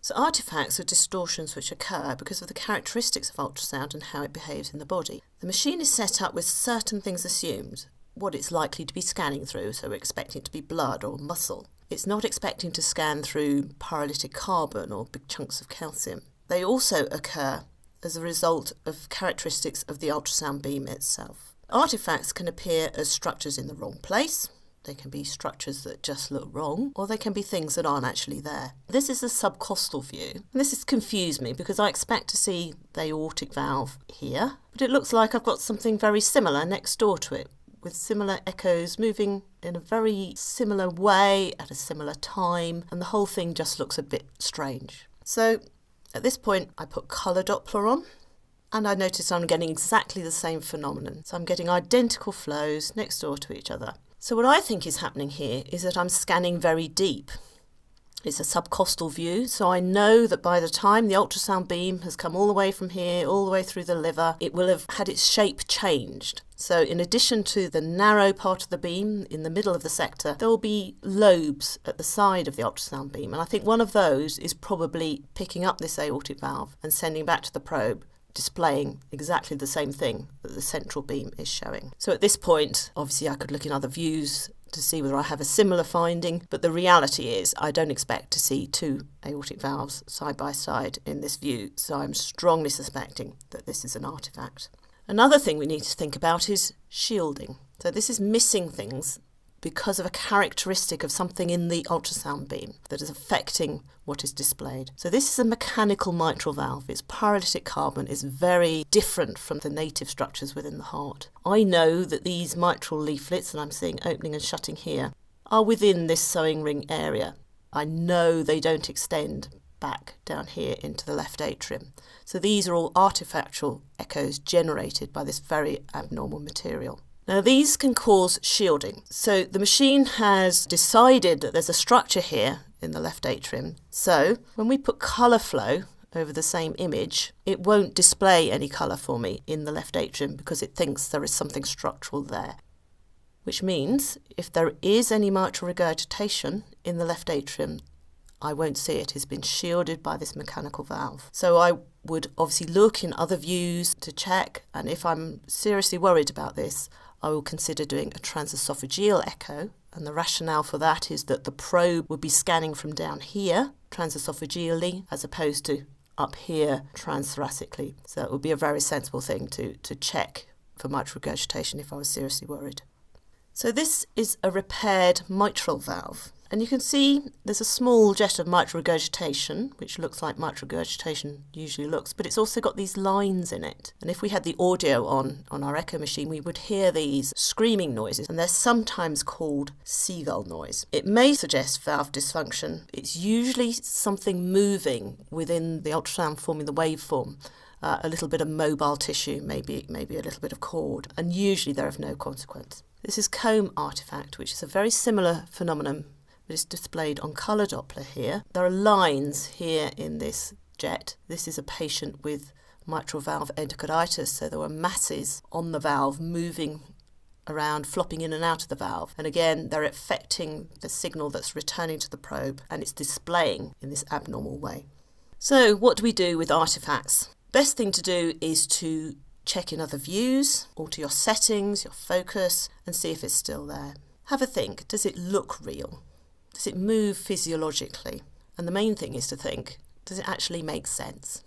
So artefacts are distortions which occur because of the characteristics of ultrasound and how it behaves in the body. The machine is set up with certain things assumed, what it's likely to be scanning through, so we're expecting it to be blood or muscle. It's not expecting to scan through pyrolytic carbon or big chunks of calcium. They also occur as a result of characteristics of the ultrasound beam itself. Artefacts can appear as structures in the wrong place. They can be structures that just look wrong, or they can be things that aren't actually there. This is a subcostal view. And this has confused me because I expect to see the aortic valve here, but it looks like I've got something very similar next door to it, with similar echoes moving in a very similar way at a similar time, and the whole thing just looks a bit strange. So at this point I put colour Doppler on, and I notice I'm getting exactly the same phenomenon. So I'm getting identical flows next door to each other. So what I think is happening here is that I'm scanning very deep. It's a subcostal view, so I know that by the time the ultrasound beam has come all the way from here, all the way through the liver, it will have had its shape changed. So in addition to the narrow part of the beam in the middle of the sector, there will be lobes at the side of the ultrasound beam. And I think one of those is probably picking up this aortic valve and sending back to the probe, displaying exactly the same thing that the central beam is showing. So at this point, obviously I could look in other views to see whether I have a similar finding, but the reality is I don't expect to see two aortic valves side by side in this view, so I'm strongly suspecting that this is an artefact. Another thing we need to think about is shielding. So this is missing things because of a characteristic of something in the ultrasound beam that is affecting what is displayed. So this is a mechanical mitral valve. Its pyrolytic carbon is very different from the native structures within the heart. I know that these mitral leaflets that I'm seeing opening and shutting here are within this sewing ring area. I know they don't extend back down here into the left atrium. So these are all artifactual echoes generated by this very abnormal material. Now these can cause shielding. So the machine has decided that there's a structure here in the left atrium. So when we put colour flow over the same image, it won't display any colour for me in the left atrium because it thinks there is something structural there. Which means if there is any mitral regurgitation in the left atrium, I won't see it. It's been shielded by this mechanical valve. So I would obviously look in other views to check, and if I'm seriously worried about this, I will consider doing a transesophageal echo, and the rationale for that is that the probe would be scanning from down here transesophageally as opposed to up here transthoracically. So it would be a very sensible thing to check for mitral regurgitation if I was seriously worried. So this is a repaired mitral valve. And you can see there's a small jet of mitral regurgitation, which looks like mitral regurgitation usually looks, but it's also got these lines in it. And if we had the audio on our echo machine, we would hear these screaming noises, and they're sometimes called seagull noise. It may suggest valve dysfunction. It's usually something moving within the ultrasound forming the waveform. A little bit of mobile tissue, maybe a little bit of cord, and usually they're of no consequence. This is comb artifact, which is a very similar phenomenon, but it's displayed on colour Doppler here. There are lines here in this jet. This is a patient with mitral valve endocarditis, so there were masses on the valve moving around, flopping in and out of the valve. And again, they're affecting the signal that's returning to the probe, and it's displaying in this abnormal way. So what do we do with artefacts? Best thing to do is to check in other views, alter your settings, your focus, and see if it's still there. Have a think, does it look real? Does it move physiologically? And the main thing is to think, does it actually make sense?